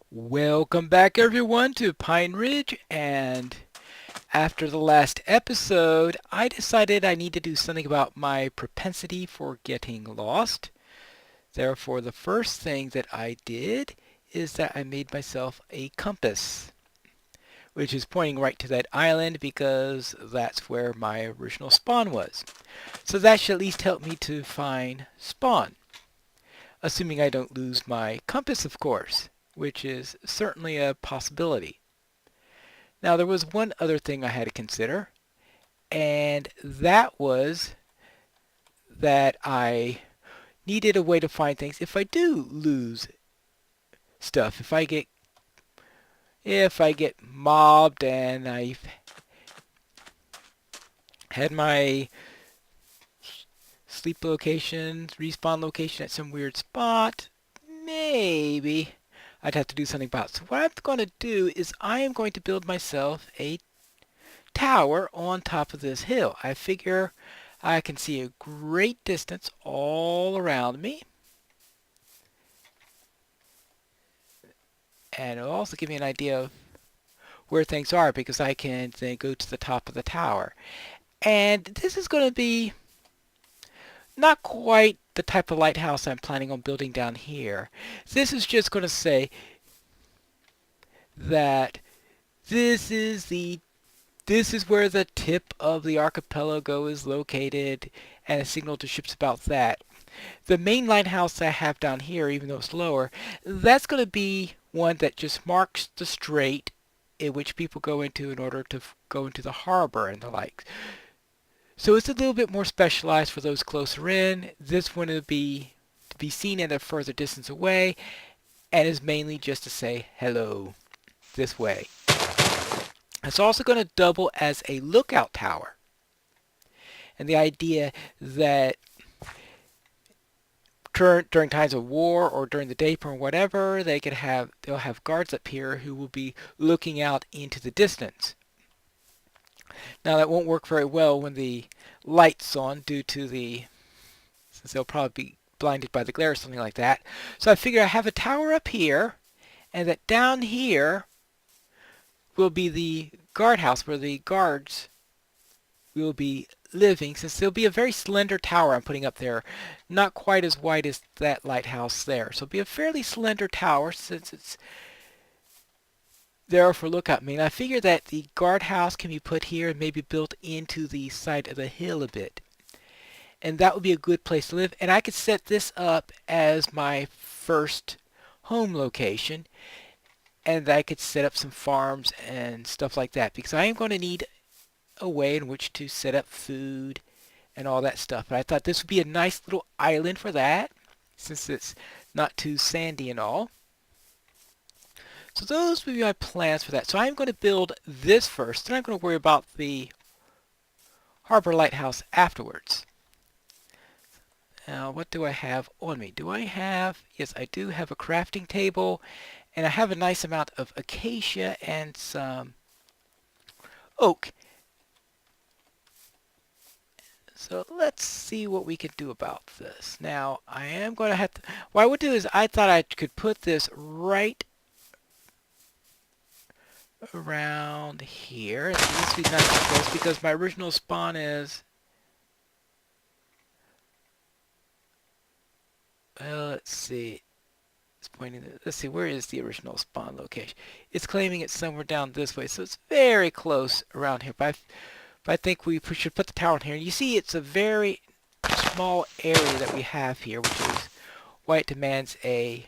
Welcome back everyone to Pineridge, and after the last episode I decided I need to do something about my propensity for getting lost. Therefore the first thing that I did is that I made myself a compass, which is pointing right to that island because that's where my original spawn was. So that should at least help me to find spawn, assuming I don't lose my compass, of course, which is certainly a possibility. Now, there was one other thing I had to consider, and that was that I needed a way to find things if I do lose stuff. If I get mobbed and I've had my sleep location, respawn location at some weird spot, maybe I'd have to do something about it. So what I'm going to do is I am going to build myself a tower on top of this hill. I figure I can see a great distance all around me, and it'll also give me an idea of where things are because I can then go to the top of the tower. And this is going to be not quite the type of lighthouse I'm planning on building down here. This is just going to say that this is the this is where the tip of the archipelago is located, and a signal to ships about that. The main lighthouse I have down here, even though it's lower, that's going to be one that just marks the strait in which people go into in order to go into the harbor and the like. So it's a little bit more specialized for those closer in. This one will be to be seen at a further distance away and is mainly just to say hello this way. It's also going to double as a lookout tower. And the idea that during times of war or during the daytime or whatever, they'll have guards up here who will be looking out into the distance. Now that won't work very well when the light's on since they'll probably be blinded by the glare or something like that. So I figure I have a tower up here, and that down here will be the guardhouse where the guards will be living, since there'll be a very slender tower I'm putting up there, not quite as wide as that lighthouse there. So it'll be a fairly slender tower since it's there for lookout. I mean, I figure that the guardhouse can be put here and maybe built into the side of the hill a bit. And that would be a good place to live. And I could set this up as my first home location. And I could set up some farms and stuff like that, because I am going to need a way in which to set up food and all that stuff. But I thought this would be a nice little island for that, since it's not too sandy and all. So those would be my plans for that. So I'm going to build this first, then I'm going to worry about the harbor lighthouse afterwards. Now, what do I have on me? Yes, I do have a crafting table, and I have a nice amount of acacia and some oak. So let's see what we can do about this. Now, I am going to have to, what I would do is I thought I could put this right around here. And this would be nice and close because my original spawn is, well, let's see. It's pointing to, let's see, where is the original spawn location? It's claiming it's somewhere down this way, so it's very close around here. But I think we should put the tower in here. And you see, it's a very small area that we have here, which is why it demands a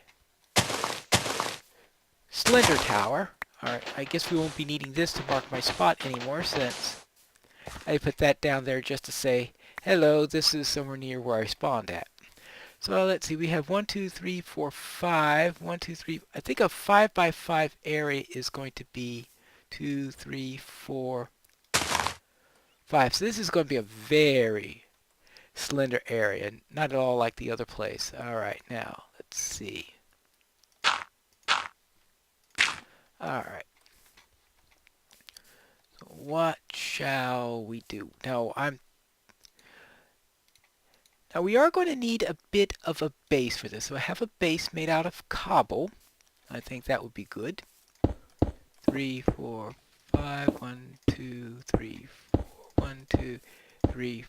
slender tower. Alright, I guess we won't be needing this to mark my spot anymore, since I put that down there just to say, hello, this is somewhere near where I spawned at. So let's see, we have 1, 2, 3, 4, 5. 1, 2, 3. I think a 5 by 5 area is going to be 2, 3, 4, 5. So this is going to be a very slender area, not at all like the other place. Alright, now, let's see. Alright. So what shall we do? Now we are going to need a bit of a base for this. So I have a base made out of cobble. I think that would be good. 3, 4, 5. 1, 2, 3, 4. 1, 2, 3,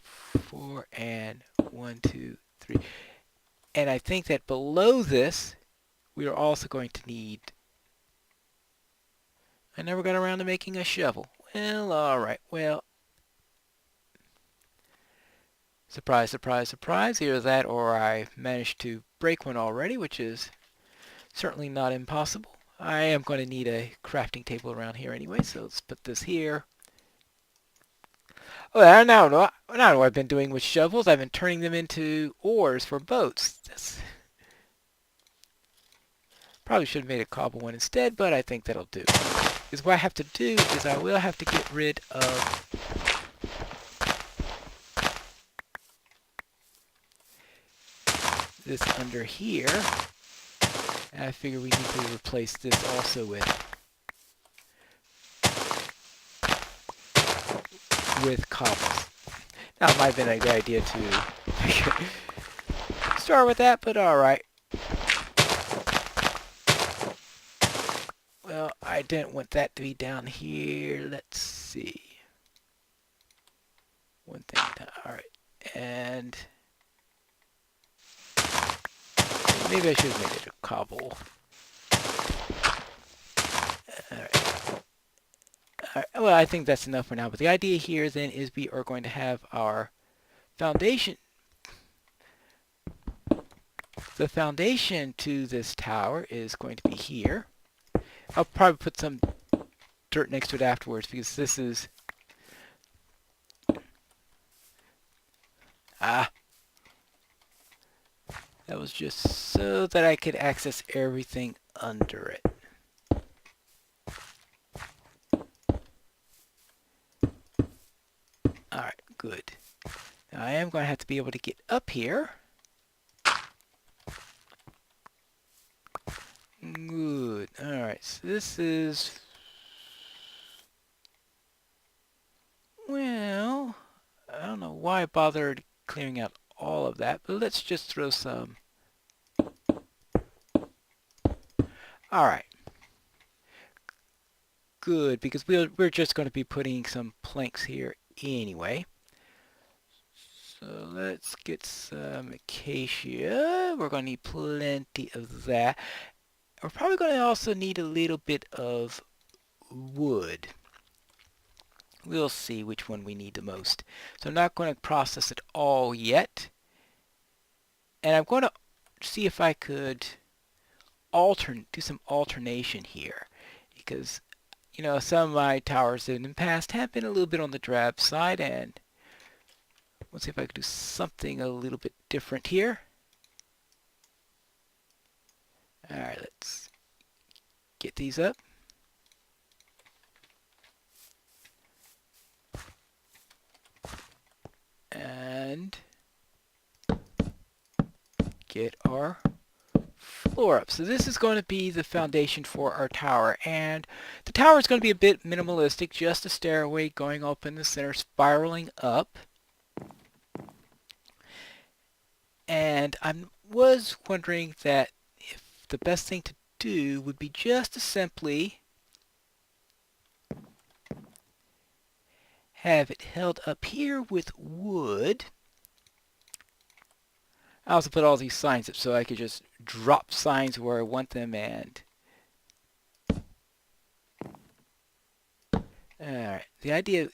4, and 1, 2, 3. And I think that below this, we are also going to need... I never got around to making a shovel. Well, alright. Well, surprise, surprise, surprise. Either that or I managed to break one already, which is certainly not impossible. I am going to need a crafting table around here anyway, so let's put this here. Oh, I know what I've been doing with shovels. I've been turning them into oars for boats. Probably should have made a cobble one instead, but I think that'll do. Because what I have to do is I will have to get rid of this under here. And I figure we need to replace this also with cobbles. Now, it might have been a good idea to start with that, but alright. Well, I didn't want that to be down here. Let's see. One thing down. Alright. And maybe I should have made it a cobble. Alright. Well, I think that's enough for now. But the idea here then is we are going to have our foundation. The foundation to this tower is going to be here. I'll probably put some dirt next to it afterwards because this is... that was just so that I could access everything under it. Alright, good. Now I am going to have to be able to get up here. Good. Alright, so this is... Well, I don't know why I bothered clearing out all of that, but let's just throw some... Alright. Good, because we're just going to be putting some planks here anyway. So let's get some acacia. We're going to need plenty of that. We're probably going to also need a little bit of wood. We'll see which one we need the most. So I'm not going to process it all yet. And I'm going to see if I could do some alternation here. Because, you know, some of my towers in the past have been a little bit on the drab side. And let's see if I could do something a little bit different here. Alright, let's get these up. And get our floor up. So this is going to be the foundation for our tower. And the tower is going to be a bit minimalistic, just a stairway going up in the center, spiraling up. And I was wondering that if the best thing to do would be just to simply have it held up here with wood. I also put all these signs up so I could just drop signs where I want them. And alright, the idea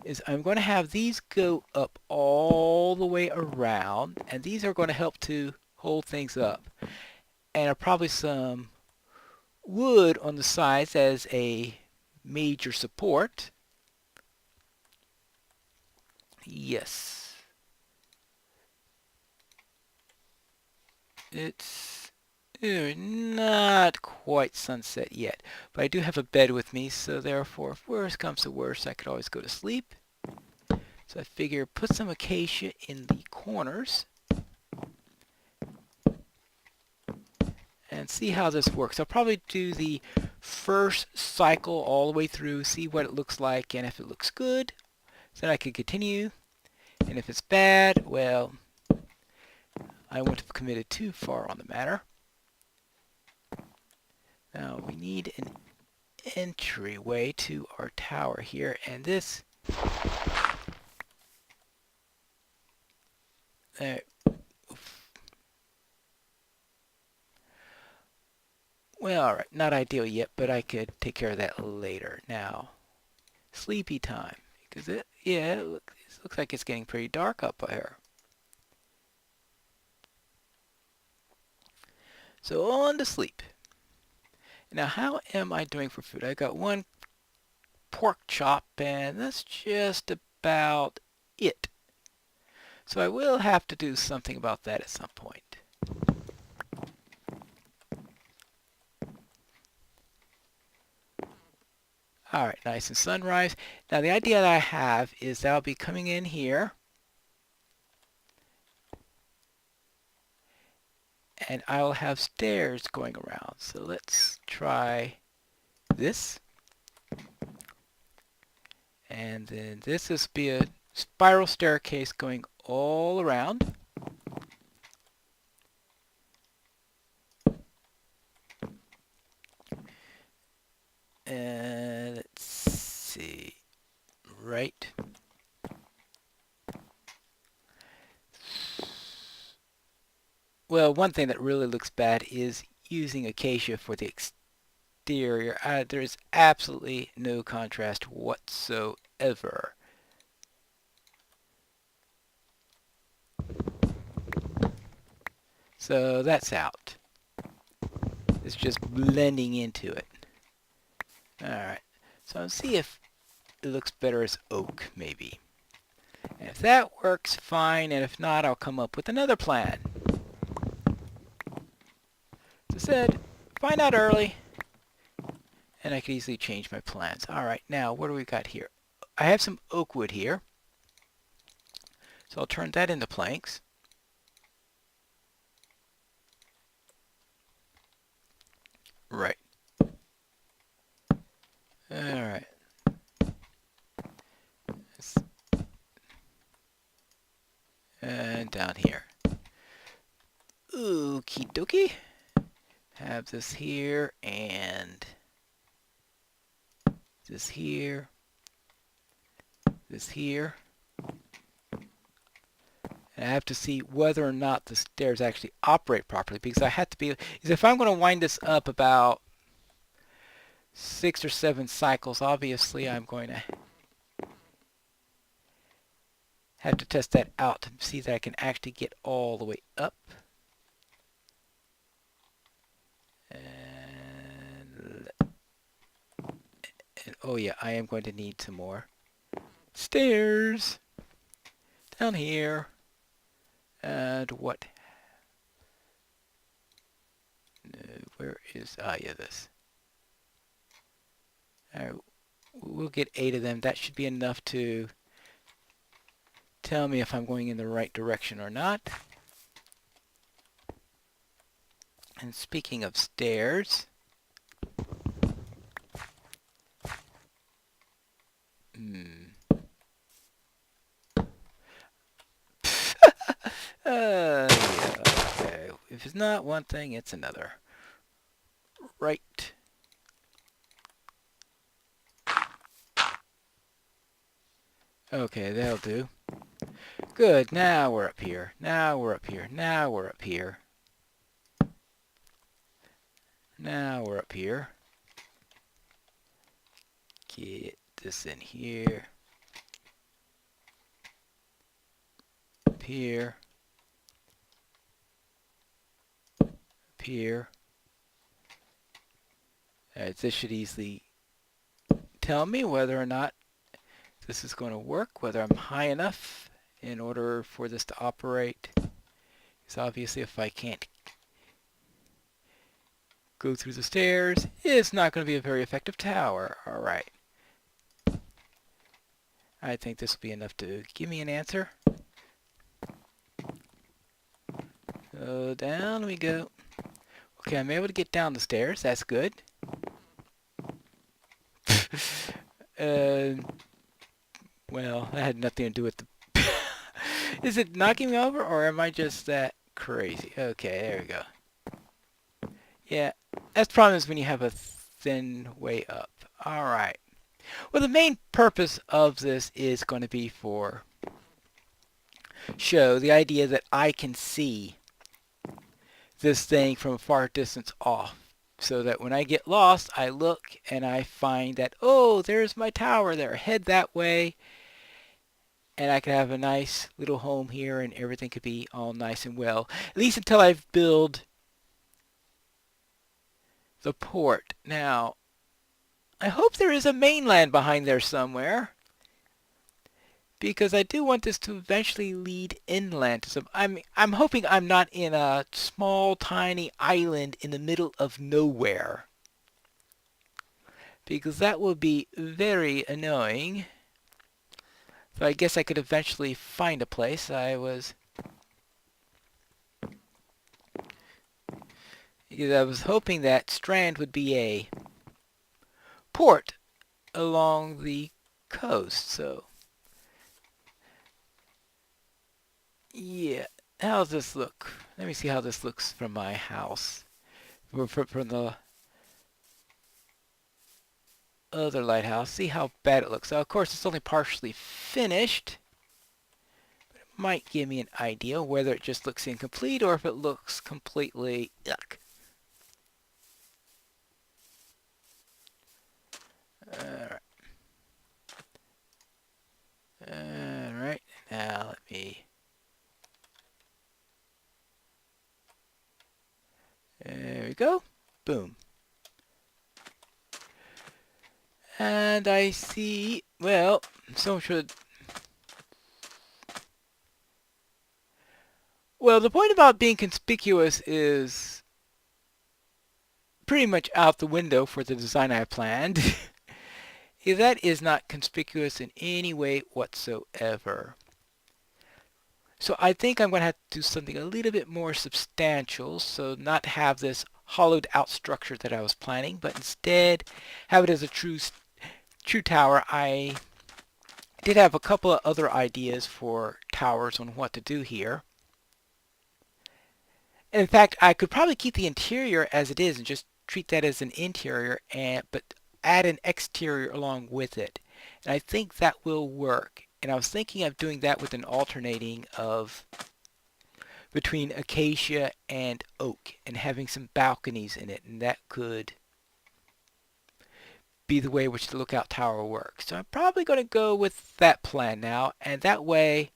is I'm going to have these go up all the way around, and these are going to help to hold things up. And probably some wood on the sides as a major support. Yes. It's not quite sunset yet, but I do have a bed with me, so therefore, if worst comes to worst, I could always go to sleep. So I figure put some acacia in the corners and see how this works. I'll probably do the first cycle all the way through, see what it looks like, and if it looks good, then I could continue. And if it's bad, well, I wouldn't have committed too far on the matter. Now we need an entryway to our tower here, and this, there. Well, alright, not ideal yet, but I could take care of that later. Now, sleepy time. Because it looks like it's getting pretty dark up here. So on to sleep. Now, how am I doing for food? I got one pork chop, and that's just about it. So I will have to do something about that at some point. Alright, nice and sunrise. Now the idea that I have is that I'll be coming in here and I'll have stairs going around. So let's try this. And then this will be a spiral staircase going all around. And let's see. Right. Well, one thing that really looks bad is using acacia for the exterior. There is absolutely no contrast whatsoever. So that's out. It's just blending into it. Alright, so I'll see if it looks better as oak, maybe. And if that works, fine, and if not, I'll come up with another plan. As I said, find out early, and I can easily change my plans. Alright, now, what do we got here? I have some oak wood here, so I'll turn that into planks. Right. Alright. And down here. Okie dokie. Have this here and this here. This here. And I have to see whether or not the stairs actually operate properly because I have to be, because if I'm going to wind this up about 6 or 7 cycles, obviously I'm going to have to test that out to see that I can actually get all the way up. And oh yeah, I am going to need some more stairs down here. And what? Where is, yeah, this. Alright, we'll get 8 of them. That should be enough to tell me if I'm going in the right direction or not. And speaking of stairs, yeah, okay. If it's not one thing, it's another. Right. Okay, that'll do. Good, now we're up here. Now we're up here. Now we're up here. Now we're up here. Get this in here. Up here. Up here. Alright, this should easily tell me whether or not this is going to work, whether I'm high enough in order for this to operate. Because obviously if I can't go through the stairs, it's not going to be a very effective tower. Alright. I think this will be enough to give me an answer. So down we go. Okay, I'm able to get down the stairs. That's good. Well, that had nothing to do with the... Is it knocking me over, or am I just that crazy? Okay, there we go. Yeah, That's the problem is when you have a thin way up. Alright. Well, the main purpose of this is going to be for show the idea that I can see this thing from a far distance off. So that when I get lost, I look and I find that, oh, there's my tower there. Head that way. And I could have a nice little home here and everything could be all nice and well. At least until I've built the port. Now, I hope there is a mainland behind there somewhere, because I do want this to eventually lead inland to some. I'm hoping I'm not in a small tiny island in the middle of nowhere, because that would be very annoying. So I guess I could eventually find a place. Because I was hoping that Strand would be a port along the coast. So yeah, how's this look? Let me see how this looks from my house. From the other lighthouse. See how bad it looks. So of course it's only partially finished. But it might give me an idea whether it just looks incomplete or if it looks completely yuck. Alright. Alright. Now let me... There we go. Boom. And I see, well, someone should... Well, the point about being conspicuous is pretty much out the window for the design I planned. That is not conspicuous in any way whatsoever. So I think I'm going to have to do something a little bit more substantial, so not have this hollowed out structure that I was planning, but instead have it as a true tower. I did have a couple of other ideas for towers on what to do here. In fact, I could probably keep the interior as it is and just treat that as an interior, but add an exterior along with it. And I think that will work. And I was thinking of doing that with an alternating of between acacia and oak and having some balconies in it, and that could be the way which the lookout tower works. So I'm probably going to go with that plan now, and that way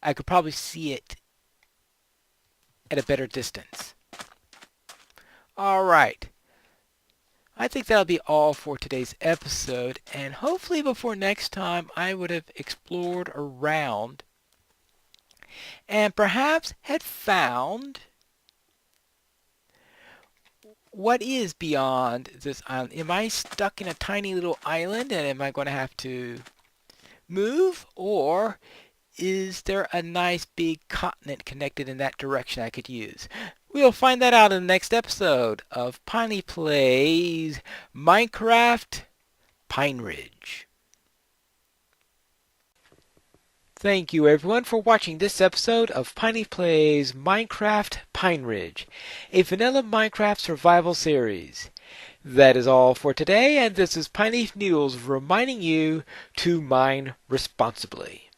I could probably see it at a better distance. Alright, I think that'll be all for today's episode, and hopefully before next time I would have explored around and perhaps had found what is beyond this island. Am I stuck in a tiny little island and am I going to have to move, or is there a nice big continent connected in that direction I could use? We'll find that out in the next episode of Piney Plays Minecraft Pineridge. Thank you everyone for watching this episode of Piney Plays Minecraft Pineridge, a vanilla Minecraft survival series. That is all for today, and this is Pineleaf News reminding you to mine responsibly.